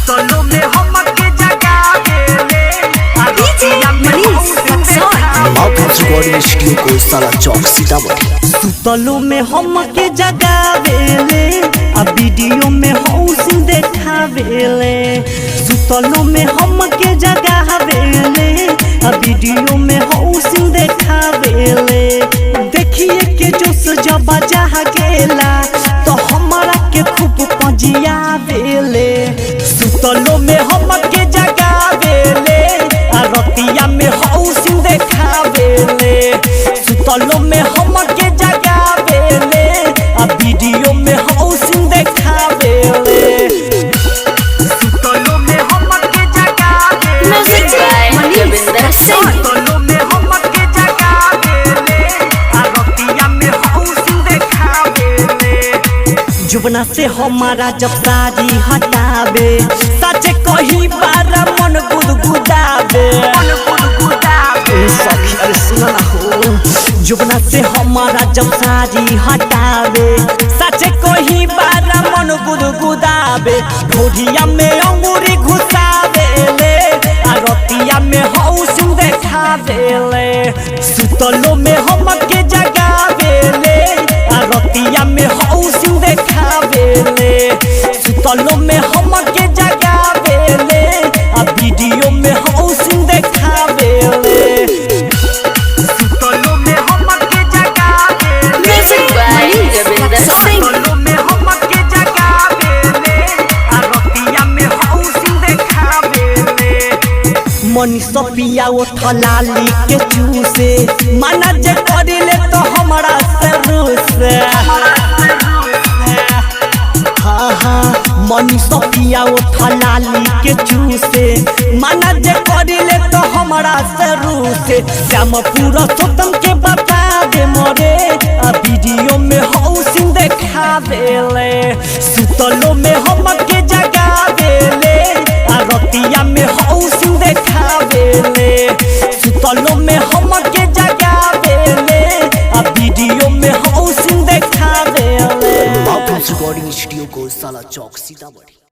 सुतलो में हमके जगावेले रतिया में रिकॉर्डिंग स्टूडियो को साला चौक सीतामढ़ी। सुतलो में हमके जगावेले वीडियो में हौस देखावेले। सुतलो में हमके जगावेले वीडियो में हौस देखावेले। देखिए के जोश जब जागेला तो हमारा के खूब पजियावेले। सुतलो में हमके जगावेले रतिया में हौस देखावेले। सुतलो में हमके जगावेले वीडियो में हौस देखावेले। सुतलो में हमके जगावेले सुतलो में हमके जगावेले रतिया में हौस देखावेले। जुबना से हमारा जब साड़ी हटावे सच कही बार मन गुदगुदावे। जुबना से हमारा जब साड़ी हटावे सच कही बार मन गुदगुदावे। ढोढ़िया में अंगूरी घुसावेले रतिया में हौस देखावेले। सुतलो में हमके जगावेले रतिया में हौस देखावेले। सुतलो में हमके जगावेले वीडियो में हौस देखावेले। सुतलो में हमके जगावेले सुतलो में हमके जगावेले रतिया में हौस देखावेले। मनीषा पिया उठलाली के चूसे माना जे करिले तो हमरा से रूसे। मनीषा पिया उठलाली के चूसे माना जे करिले तो हमरा से रूसे। श्याम पूरा सोतम के बता दे मोरे वीडियो में हौस देखावेले। सुतलो में हमके जगावेले रतिया में हौस देखावेले। सुतलो में हमके जगावेले वीडियो में हौस देखावेले। रिकॉर्डिंग स्टूडियो को साला चौक सीतामढ़ी।